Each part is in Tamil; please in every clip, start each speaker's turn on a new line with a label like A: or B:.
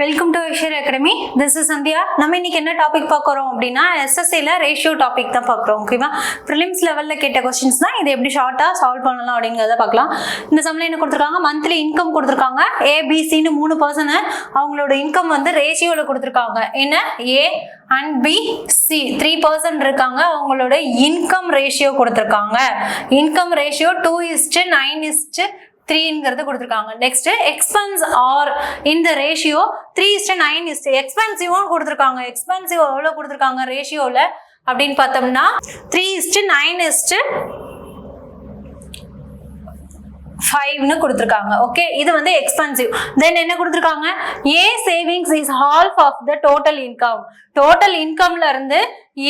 A: Welcome to Eicher academy. This is Sandhya. நம்ம இன்னைக்கு என்ன டாபிக் பார்க்குறோம் அப்படின்னா எஸ்எஸ்சியில் ரேஷியோ டாபிக் தான் பார்க்குறோம். ஓகேவா? ப்ரிலிம்ஸ் லெவலில் கேட்ட கொஸ்டின்ஸ் தான். இது எப்படி ஷார்ட்டாக சால்வ் பண்ணலாம் அப்படிங்கிறத பார்க்கலாம். இந்த சம்மில் என்ன கொடுத்துருக்காங்க, மந்த்லி இன்கம் கொடுத்துருக்காங்க. ஏபிசின்னு 3 பர்சன் அவங்களோட இன்கம் வந்து ரேஷியோவில் கொடுத்துருக்காங்க. என்ன, ஏ அண்ட் பி, சி 3% இருக்காங்க. அவங்களோட இன்கம் ரேஷியோ கொடுத்துருக்காங்க. இன்கம் ரேஷியோ 2:9:3 கொடுத்துருக்காங்க. நெக்ஸ்ட் எக்ஸ்பென்ஸ் ஆர் இந்த ரேஷியோ 3:9 எக்ஸ்பென்சிவும் கொடுத்துருக்காங்க. எக்ஸ்பென்சிவ் எவ்வளோ கொடுத்துருக்காங்க ரேஷியோவில் அப்படின்னு பார்த்தோம்னா 3:9:5 கொடுத்துருக்காங்க. ஓகே, இது வந்து எக்ஸ்பென்சிவ். தென் என்ன கொடுத்துருக்காங்க, a savings is half of the total income. Total இன்கம்ல இருந்து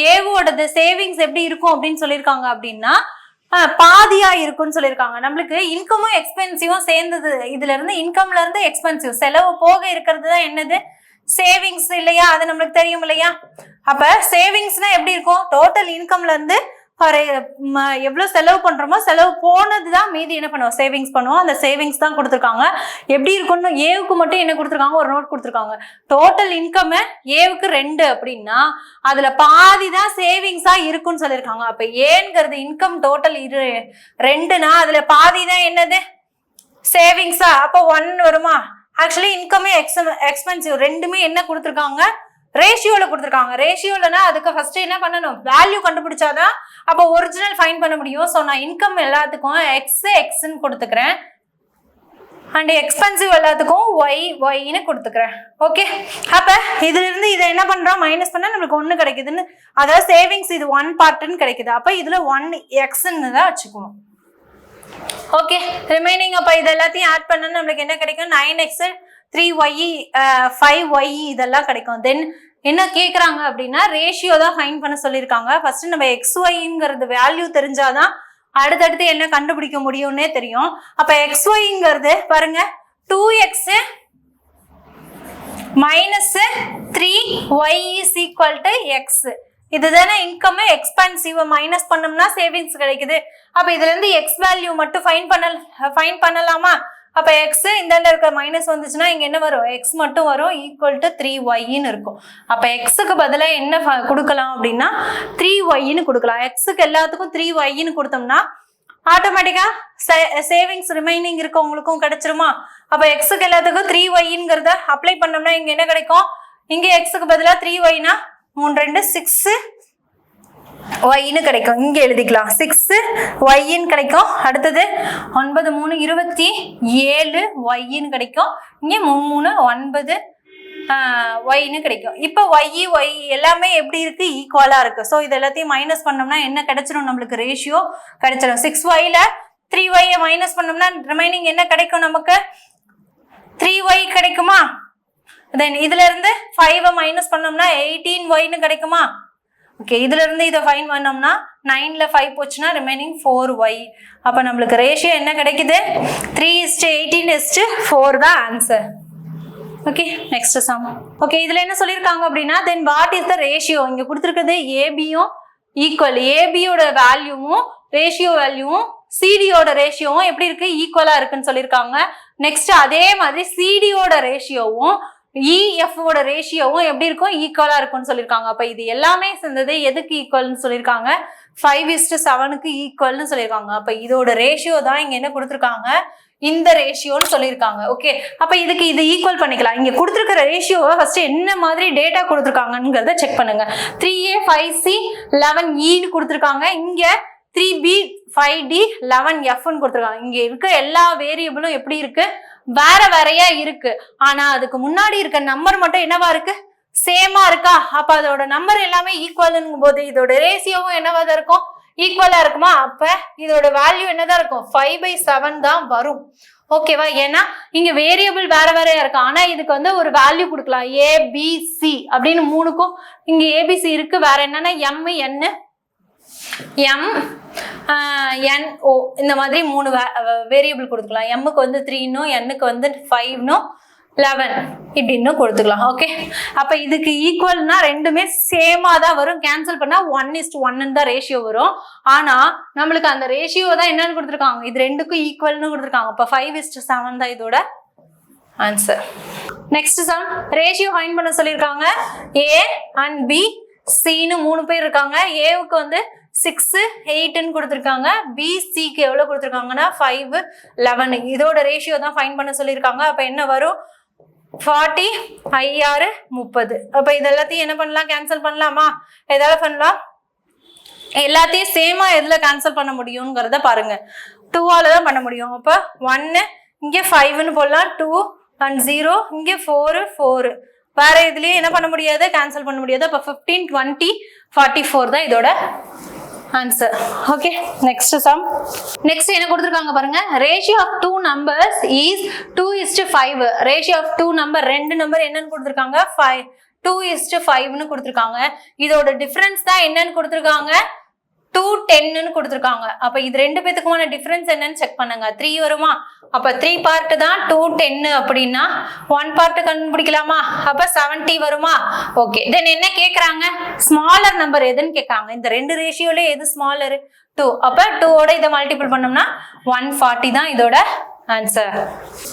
A: ஏவோட சேவிங்ஸ் எப்படி இருக்கும் அப்படின்னு சொல்லியிருக்காங்க அப்படின்னா பாதியா இருக்குன்னு சொல்லியிருக்காங்க. நம்மளுக்கு இன்கமும் எக்ஸ்பென்சிவும் சேர்ந்தது. இதுல இருந்து இன்கம்ல இருந்து எக்ஸ்பென்சிவ் செலவு போக இருக்கிறது தான் என்னது, சேவிங்ஸ் இல்லையா? அது நம்மளுக்கு தெரியும் இல்லையா? அப்ப சேவிங்ஸ்னா எப்படி இருக்கும், டோட்டல் இன்கம்ல இருந்து எவ்வளவு செலவு பண்றோமோ செலவு போனதுதான் மீதி என்ன பண்ணுவோம், சேவிங்ஸ் பண்ணுவோம். அந்த சேவிங்ஸ் தான் கொடுத்துருக்காங்க. எப்படி இருக்கும்னு ஏவுக்கு மட்டும் என்ன கொடுத்துருக்காங்க, ஒரு நோட் கொடுத்துருக்காங்க. டோட்டல் இன்கம் ஏவுக்கு 2 அப்படின்னா அதுல பாதி தான் சேவிங்ஸா இருக்குன்னு சொல்லியிருக்காங்க. அப்ப ஏங்கிறது இன்கம் டோட்டல் 2னா அதுல பாதி தான் என்னது, சேவிங்ஸா. அப்போ 1 வருமா? ஆக்சுவலி இன்கமே எக்ஸ்பென்சிவ் ரெண்டுமே என்ன கொடுத்துருக்காங்க, ரேஷியோல கொடுத்துருக்காங்க. ரேஷியோலனா அதுக்கு ஃபர்ஸ்ட் என்ன பண்ணணும், வேல்யூ கண்டுபிடிச்சாதான் அப்போ ஒரிஜினல் ஃபைண்ட் பண்ண முடியும். ஸோ நான் இன்கம் எல்லாத்துக்கும் எக்ஸ்ன்னு கொடுத்துக்கிறேன் அண்ட் எக்ஸ்பென்சிவ் எல்லாத்துக்கும் ஒய்ன்னு கொடுத்துக்கிறேன். ஓகே, அப்ப இதுல இருந்து இதை என்ன பண்றோம், மைனஸ் பண்ணா நம்மளுக்கு 1 கிடைக்குதுன்னு, அதாவது சேவிங்ஸ் இது 1 பார்ட்னு கிடைக்குது. அப்ப இதுல 1xன்னு தான் வச்சுக்கணும். ஓகே, ரிமைனிங் அப்ப இது எல்லாத்தையும் ஆட் பண்ணா நம்மளுக்கு என்ன கிடைக்கும், 9x 3y 5y இதெல்லாம் கிடைக்கும். தென் என்ன கேட்குறாங்க அப்படின்னா ரேஷியோ தான் ஃபைண்ட் பண்ண சொல்லியிருக்காங்க. ஃபர்ஸ்ட் நம்ம XYங்கிறது வேல்யூ தெரிஞ்சாதான் அடுத்தடுத்து என்ன கண்டுபிடிக்க முடியும்னே தெரியும். அப்ப XYங்கிறது பாருங்க 2x - 3y = x. இதுதானே இன்கம். எக்ஸ்பென்சிவ் மைனஸ் பண்ணோம்னா சேவிங்ஸ் கிடைக்குது. அப்ப இதுல இருந்து எக்ஸ் வேல்யூ மட்டும் ஃபைண்ட் பண்ணலாமா? அப்ப எக்ஸ் இந்த இருக்க மைனஸ் வந்துச்சுன்னா இங்க என்ன வரும், எக்ஸ் மட்டும் வரும், = 3yன்னு இருக்கும். அப்ப எக்ஸுக்கு பதிலா என்ன கொடுக்கலாம் அப்படின்னா 3yன்னு கொடுக்கலாம். எக்ஸுக்கு எல்லாத்துக்கும் 3yன்னு கொடுத்தோம்னா ஆட்டோமேட்டிக்கா சேவிங்ஸ் ரிமைனிங் இருக்கவங்களுக்கும் கிடைச்சிருமா? அப்ப எக்ஸுக்கு எல்லாத்துக்கும் 3yங்கிறத அப்ளை பண்ணோம்னா இங்க என்ன கிடைக்கும், இங்க எக்ஸுக்கு பதிலா 3yனா 3 2 6 yன்னு கிடைக்கும். இங்க எழுதிக்கலாம் 6yன்னு கிடைக்கும். அடுத்தது 9 3 27 yன்னு கிடைக்கும். இங்க 3 3 9 yன்னு கிடைக்கும். இப்ப y எல்லாமே எப்படி இருக்கு, ஈக்குவலா இருக்கு. ஸோ இது எல்லாத்தையும் மைனஸ் பண்ணோம்னா என்ன கிடைச்சிடும், நம்மளுக்கு ரேஷியோ கிடைச்சிடும். 6yல 3y மைனஸ் பண்ணோம்னா ரிமைனிங் என்ன கிடைக்கும், நமக்கு 3y கிடைக்குமா? தென் இதுல இருந்து 5 மைனஸ் பண்ணோம்னா 18yன்னு கிடைக்குமா? ஓகே, இதுல இருந்து இதை ஃபைன் பண்ணோம்னா 9ல 5 போச்சுன்னா ரிமைனிங் 4y. அப்ப நம்மளுக்கு ரேஷியோ என்ன கிடைக்குது, 3:18:4 தான் answer. Okay, next some. Okay, இதுல என்ன சொல்லியிருக்காங்க அப்படின்னா then what is the ratio. இங்க கொடுத்துருக்கிறது ஏபியும் ஈக்குவல், ஏபியோட வேல்யூவும் ரேஷியோ வேல்யூவும் சிடியோட ரேஷியோவும் எப்படி இருக்கு, ஈக்குவலா இருக்குன்னு சொல்லியிருக்காங்க. நெக்ஸ்ட் அதே மாதிரி சிடியோட ரேஷியோவும் இஎஃப்ஓட ரேஷியோவும் எப்படி இருக்கும், ஈக்குவலா இருக்கும்னு சொல்லியிருக்காங்க. அப்ப இது எல்லாமே சேர்ந்தது எதுக்கு ஈக்குவல்னு சொல்லியிருக்காங்க, 5:7க்கு ஈக்குவல்னு சொல்லியிருக்காங்க. அப்ப இதோட ரேஷியோ தான் இங்க என்ன கொடுத்துருக்காங்க, இந்த ரேஷியோன்னு சொல்லியிருக்காங்க. ஓகே, அப்ப இதுக்கு இது ஈக்குவல் பண்ணிக்கலாம். இங்க கொடுத்துருக்கிற ரேஷியோவை ஃபர்ஸ்ட் என்ன மாதிரி டேட்டா கொடுத்துருக்காங்கிறத செக் பண்ணுங்க. 3a 5c 11eன்னு கொடுத்துருக்காங்க. இங்க 3b 5d 11fன்னு கொடுத்துருக்காங்க. இங்க இருக்க எல்லா வேரியபிளும் எப்படி இருக்கு, வேற வேறையா இருக்கு. ஆனா அதுக்கு முன்னாடி இருக்க நம்பர் மட்டும் என்னவா இருக்கு, சேமா இருக்கா? அப்ப அதோட நம்பர் எல்லாமே ஈக்குவல்ங்கும் போது இதோட ரேஷியோவும் என்னவா தான் இருக்கும், ஈக்குவலா இருக்குமா? அப்ப இதோட வேல்யூ என்னதான் இருக்கும், 5/7 தான் வரும். ஓகேவா? ஏன்னா இங்க வேரியபிள் வேற வேறையா இருக்கு. ஆனா இதுக்கு வந்து ஒரு வேல்யூ கொடுக்கலாம், ABC அப்படின்னு 3க்கும் இங்க ABC இருக்கு. வேற என்னன்னா MNO இந்த மாதிரி 3 வேரியபிள் கொடுத்துக்கலாம். எம்முக்கு வந்து 3ன்னும் எண்ணுக்கு வந்து 5ன்னும் 11 இப்படின்னு கொடுத்துக்கலாம். ஓகே, அப்ப இதுக்கு ஈக்குவல்னா ரெண்டுமே சேமா தான் வரும். கேன்சல் பண்ணா 1:1 தான் ரேஷியோ வரும். ஆனா நம்மளுக்கு அந்த ரேஷியோ தான் என்னன்னு கொடுத்துருக்காங்க, இது ரெண்டுக்கும் ஈக்குவல்னு கொடுத்துருக்காங்க. அப்ப 5:7 தான் இதோட answer. Next sum ratio find பண்ண சொல்லியிருக்காங்க. A and B Cன்னு 3 பேர் இருக்காங்க. ஏவுக்கு வந்து 6 8ன்னு கொடுத்துருக்காங்க. B Cக்கு எவ்வளவு கொடுத்துருக்காங்கன்னா 5 11. இதோட ரேஷியோ தான் ஃபைண்ட் பண்ண சொல்லியிருக்காங்க. அப்ப என்ன வரும்? 40 6 30. அப்ப இது எல்லாத்தையும் என்ன பண்ணலாம்? கேன்சல் பண்ணலாமா? எதால பண்ணலாம்? எல்லாத்தையும் சேமா எதுல கேன்சல் பண்ண முடியும்ங்கிறத பாருங்க. 2ஆல தான் பண்ண முடியும். அப்ப 1 இங்க 5ன்னு போடலாம். 2 and 0 இங்க 4 வேற இதுலயே என்ன பண்ண முடியாது? கேன்சல் பண்ண முடியாது. அப்ப 15 20 44 தான் இதோட answer. Okay, next sum. Next என்ன கொடுத்துருக்காங்க பாருங்க. Ratio of 2 numbers is 2:5. Ratio of 2 number, 2 number என்னன்னு கொடுத்துருக்காங்க? 2:5ன்னு கொடுத்துருக்காங்க. இதோட டிஃபரன்ஸ் தான் என்னன்னு கொடுத்துருக்காங்க? 2:10ன்னு கொடுத்துருக்காங்க. அப்ப இது ரெண்டு பேத்துக்குமான டிஃபரன்ஸ் என்னன்னு செக் பண்ணுங்க. 3 வருமா? அப்ப 3 பார்ட் தான் 2:10 அப்படின்னா 1 பார்ட் கண்டுபிடிக்கலாமா? அப்ப 70 வருமா? ஓகே, தென் என்ன கேக்குறாங்க? ஸ்மாலர் நம்பர் எதுன்னு கேட்காங்க. இந்த ரெண்டு ரேஷியோல எது ஸ்மாலர்? 2. அப்ப 2ஓட இதை மல்டிபிள் பண்ணோம்னா 140 தான் இதோட ஆன்சர்.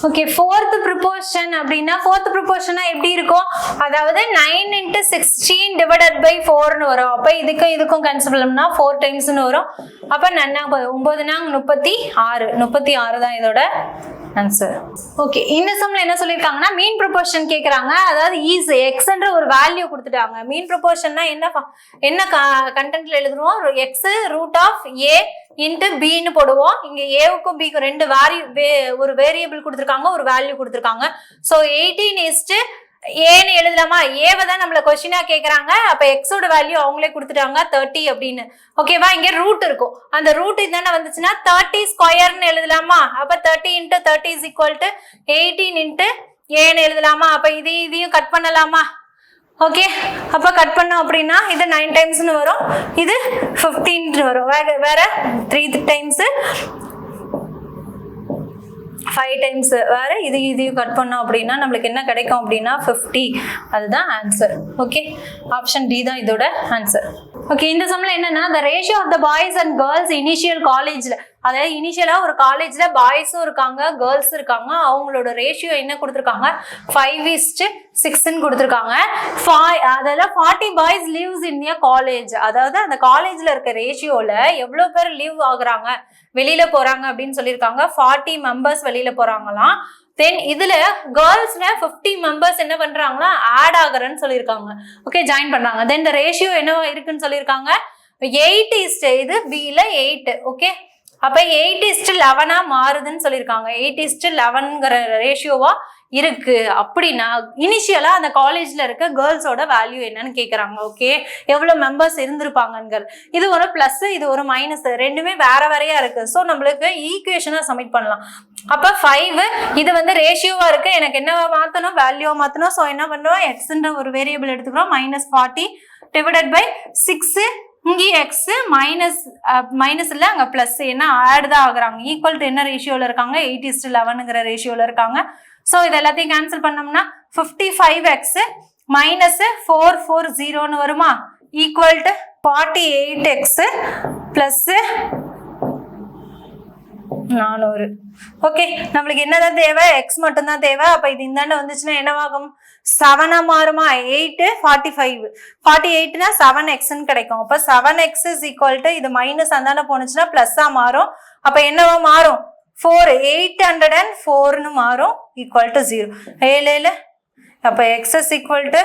A: ஓகே, fourth proportion அப்படின்னா fourth proportionனா எப்படி இருக்கும்? அதாவது 9 into 16 divided by 4ன்னு வரும். அப்ப இதுக்கும் கேன்சல் பண்ணோம்னா 4 டைம்ஸ்னு வரும். அப்ப 9 36 தான் இதோட ஆன்சர். ஓகே, இந்த சம்ல என்ன சொல்லிருக்காங்கன்னா மீன் ப்ரொபோர்ஷன் கேக்குறாங்க. அதாவது ஈஸ் எக்ஸ்ன்ற ஒரு வேல்யூ கொடுத்துட்டாங்க. மீன் ப்ரொபோர்ஷன்னா என்ன கண்டென்ட்ல எழுதுறோம்? X root of a into பின்னு போடுவோம். இங்க ஏவுக்கும் பிக்கும் ரெண்டு ஒரு வேரியபிள் கொடுத்துருக்காங்க, ஒரு வேல்யூ கொடுத்துருக்காங்க. ஸோ 18 ஏன்னு எழுதலாமா? ஏவை தான் நம்மள கொஸ்டினா கேக்குறாங்க. அப்ப எக்ஸோட வேல்யூ அவங்களே கொடுத்துட்டாங்க 30 அப்படின்னு. ஓகேவா? இங்க ரூட் இருக்கும். அந்த ரூட் இதுதானே வந்துச்சுன்னா 30 ஸ்கொயர்னு எழுதலாமா? அப்ப 30 into 30 is equal to 18 into ஏன்னு எழுதலாமா? அப்ப இதையும் கட் பண்ணலாமா? ஓகே, அப்ப கட் பண்ணோம் அப்படின்னா இது 9 டைம்ஸ்னு வரும், இது 15 வரும். வேற 3 டைம்ஸ் 5 டைம்ஸ் வேற இதையும் கட் பண்ணோம் அப்படின்னா நம்மளுக்கு என்ன கிடைக்கும் அப்படின்னா 50. அதுதான் ஆன்சர். ஓகே, ஆப்ஷன் டி தான் இதோட ஆன்சர். ஓகே, இந்த சம்ல என்னன்னா the ratio of the boys and girls initial collegeல, அதாவது இனிஷியலா ஒரு காலேஜ்ல பாய்ஸும் இருக்காங்க கேர்ள்ஸும் இருக்காங்க. அவங்களோட ரேஷியோ என்ன கொடுத்துருக்காங்க? 5:6ன்னு கொடுத்துருக்காங்க. அதாவது 40 boys leaves in a college. அதாவது அந்த காலேஜ்ல இருக்க ரேஷியோல எவ்வளவு பேர் லீவ் ஆகுறாங்க, வெளியில போறாங்க அப்படின்னு சொல்லியிருக்காங்க. 40 மெம்பர்ஸ் வெளியில போறாங்களாம். தென் இதுல கேர்ள்ஸ்ல 50 மெம்பர்ஸ் என்ன பண்றாங்கன்னா ஆட் ஆகுறன்னு சொல்லியிருக்காங்க. ஓகே, ஜாயின் பண்றாங்க. தென் இந்த ரேஷியோ என்னவா இருக்குன்னு சொல்லியிருக்காங்க? 8 இது பில 8. ஓகே, அப்ப 8:11 மாறுதுன்னு சொல்லியிருக்காங்க. 8:11ங்கிற ரேஷியோவா இருக்கு அப்படின்னா இனிஷியலா அந்த காலேஜ்ல இருக்க கேர்ள்ஸோட வேல்யூ என்னன்னு கேக்குறாங்க. ஓகே, எவ்வளவு மெம்பர்ஸ் இருந்திருப்பாங்க. இது ஒரு பிளஸ், இது ஒரு மைனஸ், ரெண்டுமே வேற வேறையா இருக்கு. ஸோ நம்மளுக்கு ஈக்குவேஷனா சப்மிட் பண்ணலாம். அப்ப 5 இது வந்து ரேஷியோவா இருக்கு, எனக்கு என்னவா மாத்தணும்? வேல்யூவா மாத்தணும். ஸோ என்ன பண்றோம்? எக்ஸ்ன்ற ஒரு வேரியபிள் எடுத்துக்கிறோம். -40 டிவைடட் பை 6. இங்கே எக்ஸ் மைனஸ் இல்ல, அங்க பிளஸ், ஏன்னா ஆட் தான் ஆகுறாங்க. ஈக்குவல் டு என்ன ரேஷியோல இருக்காங்க? 8:11ங்கிற ரேஷியோல இருக்காங்க. ஸோ இது எல்லாத்தையும் கேன்சல் பண்ணோம்னா 55x மைனஸ் 440ன்னு வருமா? Equal to 48x plus 400. Okay, நம்மளுக்கு என்னதான் தேவை? எக்ஸ் மட்டும் தான் தேவை. அப்ப இது இந்தாண்ட வந்துச்சுன்னா என்னவாகும்? 7 மாறுமா? 8 45 48னா 7xன்னு கிடைக்கும். அப்ப 7x is equal to இது மைனஸ் அந்தாண்ட போனுச்சுன்னா பிளஸ்ஸா மாறும். அப்ப என்னவா மாறும்? 804ன்னு மாறும். Equal to 0. 7 அப்ப x is equal to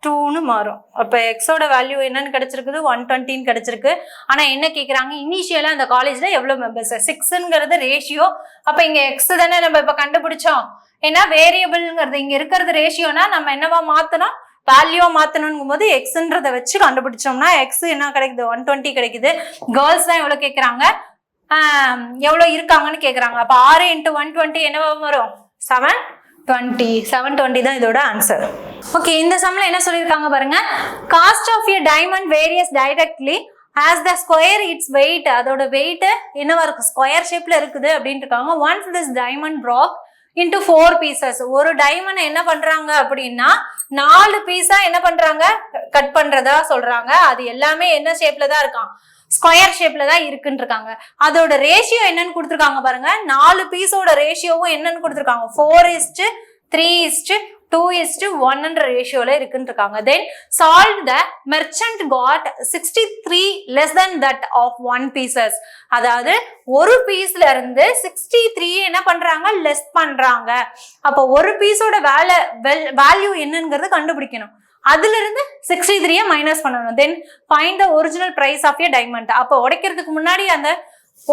A: 2ன்னு மாறும். அப்ப எக்ஸோட வேல்யூ என்னன்னு கிடைச்சிருக்குது? 120ன்னு கிடைச்சிருக்கு. ஆனா என்ன கேக்குறாங்க? இனிஷியலா அந்த காலேஜ்ல எவ்வளவு மெம்பர்ஸ்? 6ங்கிறது ரேஷியோ. அப்ப இங்க எக்ஸ் தானே நம்ம இப்ப கண்டுபிடிச்சோம். ஏன்னா வேரியபிள்ங்கிறது இங்க இருக்கிறது ரேஷியோனா நம்ம என்னவா மாத்தணும்? வேல்யூவா மாத்தணும் போது எக்ஸ்ன்றதை வச்சு கண்டுபிடிச்சோம்னா எக்ஸ் என்ன கிடைக்குது? 120 கிடைக்குது. கேர்ள்ஸ் தான் எவ்வளவு கேக்குறாங்க? எவ்வளவு இருக்காங்கன்னு கேக்குறாங்க. அப்ப 6 into 120 என்னவா வரும்? 720 தான் இதோட ஆன்சர். ஓகே, இந்த சம்ல என்ன சொல்லியிருக்காங்க பாருங்க. Cost of a diamond varies directly as the square its weight. அதோட வெயிட் என்னவா இருக்கு? ஸ்கொயர் ஷேப்ல இருக்குது அப்படின்னு இருக்காங்க. once this diamond broke into 4 pieces. ஒரு டைமண்ட் என்ன பண்றாங்க அப்படின்னா 4 பீஸா என்ன பண்றாங்க? கட் பண்றதா சொல்றாங்க. அது எல்லாமே என்ன ஷேப்ல தான் இருக்கான்? ஸ்கொயர் ஷேப்ல தான் இருக்குன்னு இருக்காங்க. அதோட ரேஷியோ என்னன்னு கொடுத்துருக்காங்க பாருங்க. 4 பீஸோட ரேஷியோவும் என்னன்னு கொடுத்துருக்காங்க 4:3:2:1 ரேஷியோல இருக்குன்னு இருக்காங்க. Then solve the merchant got 63 less than that of 1 pieces. அதாவது ஒரு பீஸ்ல இருந்து 63 என்ன பண்றாங்க லெஸ் பண்றாங்க. அப்ப ஒரு பீஸோட வேல்யூ என்னங்கிறது கண்டுபிடிக்கணும். அதுல இருந்து 63 மைனஸ் பண்ணணும். Then find the original price of a diamond. அப்ப உடைக்கிறதுக்கு முன்னாடி அந்த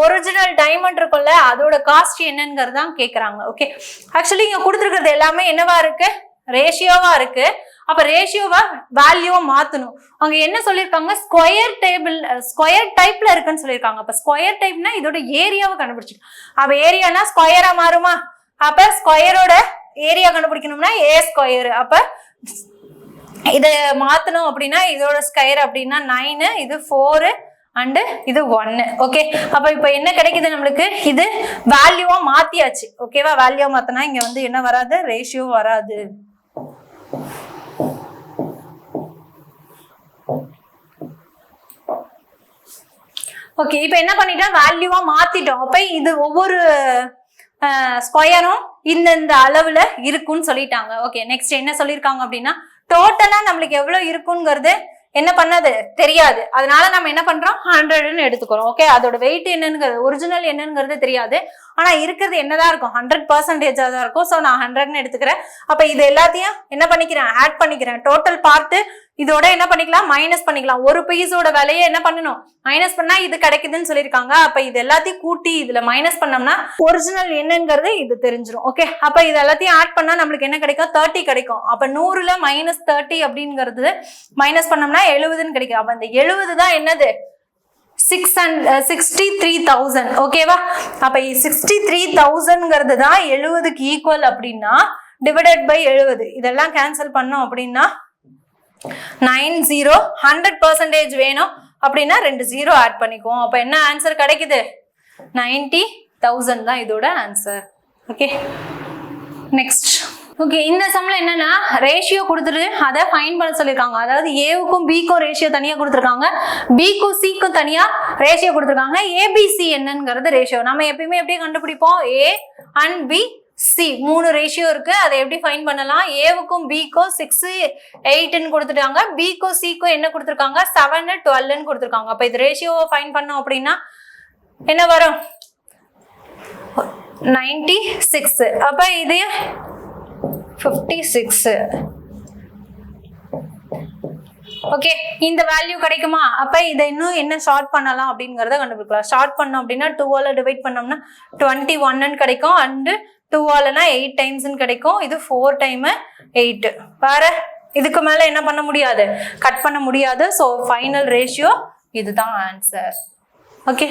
A: ஒரிஜினல் டைமண்ட் இருக்கும்ல அதோட காஸ்ட் என்னங்கிறது தான் கேக்குறாங்க. ஓகே, ஆக்சுவலி இங்க கொடுத்துருக்கிறது எல்லாமே என்னவா இருக்கு ரேஷியோவா இருக்கு. அப்ப ரேஷியோவா வேல்யூவா மாத்தணும். அவங்க என்ன சொல்லிருக்காங்க ஸ்கொயர் டைப்ல இருக்குன்னு சொல்லியிருக்காங்க. அப்ப ஸ்கொயர் டைப்னா இதோட ஏரியாவை கண்டுபிடிச்சு. அப்ப ஏரியானா ஸ்கொயரா மாறுமா? அப்ப ஸ்கொயரோட ஏரியா கண்டுபிடிக்கணும்னா ஏ ஸ்கொயர். அப்ப இத மாத்தணும் அப்படின்னா இதோட ஸ்கொயர் அப்படின்னா 9, இது 4 அண்ட் இது 1. ஓகே, அப்ப இப்ப என்ன கிடைக்குது நம்மளுக்கு? இது வேல்யூவா மாத்தியாச்சு. ஓகேவா? வேல்யூவா மாத்தினா இங்க வந்து என்ன வராது ரேஷியோ வராது. ஓகே, இப்ப என்ன பண்ணிட்டோம் வேல்யூவா மாத்திட்டோம். அப்ப இது ஒவ்வொரு ஸ்கொயரும் இந்த அளவுல இருக்குன்னு சொல்லிட்டாங்க. ஓகே, நெக்ஸ்ட் என்ன சொல்லிருக்காங்க அப்படின்னா டோட்டலா நம்மளுக்கு எவ்வளவு இருக்குங்கிறது என்ன பண்ணது தெரியாது. அதனால நம்ம என்ன பண்றோம் 100ன்னு எடுத்துக்கிறோம். ஓகே, அதோட வெயிட் என்னங்கிறது ஒரிஜினல் என்னங்கிறது தெரியாது. ஆனா இருக்கிறது என்னதான் இருக்கும் 100% தான் இருக்கும். சோ நான் 100ன்னு எடுத்துக்கிறேன். அப்ப இது எல்லாத்தையும் என்ன பண்ணிக்கிறேன் ஆட் பண்ணிக்கிறேன். டோட்டல் பார்ட் இதோட என்ன பண்ணிக்கலாம் மைனஸ் பண்ணிக்கலாம். ஒரு பீஸோட விலையை என்ன பண்ணணும் மைனஸ் பண்ணா இது கிடைக்குதுன்னு சொல்லியிருக்காங்க. அப்ப இது எல்லாத்தையும் கூட்டி இதுல மைனஸ் பண்ணோம்னா ஒரிஜினல் என்னங்கிறது இது தெரிஞ்சிடும். ஓகே, அப்ப இது எல்லாத்தையும் ஆட் பண்ணா நம்மளுக்கு என்ன கிடைக்கும் 30 கிடைக்கும். அப்ப 100ல -30 அப்படிங்கிறது மைனஸ் பண்ணோம்னா 70ன்னு கிடைக்கும். அப்ப இந்த 70 தான் என்னது 63,000. ஓகேவா? அப்ப 63,000ங்கிறது தான் 70க்கு ஈக்குவல் அப்படின்னா டிவைடட் பை 70. இதெல்லாம் கேன்சல் பண்ணோம் அப்படின்னா 90 100% வேணும் அப்படின்னா 2 0 ஆட் பண்ணிக்குவோம். அப்ப என்ன ஆன்சர் கிடைக்குது 90,000 தான் இதோட ஆன்சர். Okay, next. ஓகே, இந்த சம்ல என்னன்னா ரேஷியோ கொடுத்துட்டு அதை ஃபைண்ட் பண்ண சொல்லியிருக்காங்க. அதாவது ஏவுக்கும் பிக்கும் ரேஷியோ தனியா கொடுத்துருக்காங்க, பிக்கும் சிக்கும் தனியா ரேஷியோ கொடுத்துருக்காங்க. ஏபிசி என்னங்கிறது ரேஷியோ நம்ம எப்பயுமே எப்படி கண்டுபிடிப்போம் A and B C 3 ratio இருக்கு. அதை எப்படி ஃபைண்ட் பண்ணலாம்? ஏவுக்கும் பிக்கும் 6 8ன்னு கொடுத்துட்டாங்க, பிக்கும் சிக்கும் என்ன கொடுத்துருக்காங்க 7 12ன்னு கொடுத்துருக்காங்க. அப்ப இது ரேஷியோவை ஃபைண்ட் பண்ணோம் அப்படின்னா என்ன வரும் 96. அப்ப இது 56. ஓகே, இந்த வேல்யூ கிடைக்குமா? அப்ப இதை இன்னும் என்ன ஷார்ட் பண்ணலாம் அப்படிங்கறத கண்டுபிடிக்கலாம். ஷார்ட் பண்ணோம் அப்படின்னா 2ஆல டிவைட் பண்ணோம்னா 21ன்னு கிடைக்கும். அண்ட் 2ஆலனா 8 டைம்ஸ்ன்னு கிடைக்கும். இது 4 டைம் 8. வேற இதுக்கு மேல என்ன பண்ண முடியாது கட் பண்ண முடியாது. ஸோ ஃபைனல் ரேஷியோ இதுதான் ஆன்சர். ஓகே,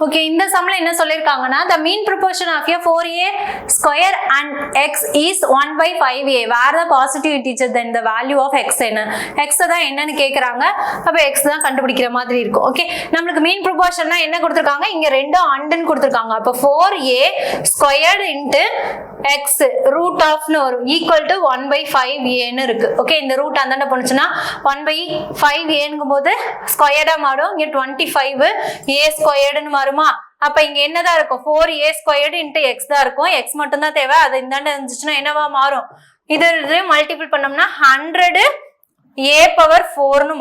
A: ஓகே, இந்த சம்ல என்ன சொல்லிருக்காங்கன்னா the mean proportion of a 4a square and x is 1/5a where the positive integer then the value of x என்ன x தான் என்னன்னு கேக்குறாங்க. அப்ப x தான் கண்டுபிடிக்கிற மாதிரி இருக்கும். ஓகே, நம்மளுக்கு மீன் ப்ரொபோர்ஷன்னா என்ன கொடுத்திருக்காங்க இங்க ரெண்டும் அண்டுன்னு கொடுத்திருக்காங்க. அப்ப 4a squared into x root of னு வரும் equal to 1/5a ன்னு இருக்கு. ஓகே, இந்த ரூட் அந்தாண்ட போனுச்சுன்னா 1/5a ங்கும்போது ஸ்கொயர்டா மாறும். இங்க 25 a ஸ்கொயர்டுன்னு மாறுமா? அப்ப இங்க என்னதான் இருக்கும் 4a squared into x தான் இருக்கும். x மட்டும் தான் தேவை. அது இந்தாண்ட இருந்துச்சுன்னா என்னவா மாறும்? இது மல்டிபிள் பண்ணோம்னா 100a⁴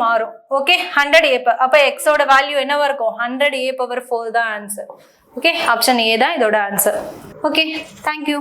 A: மாறும். Okay, 100a. அப்ப x ஓட வேல்யூ என்னவா இருக்கும் 100a⁴ தான் ஆன்சர். ஓகே, ஆப்ஷன் ஏ தான் இதோட ஆன்சர். Okay, thank you.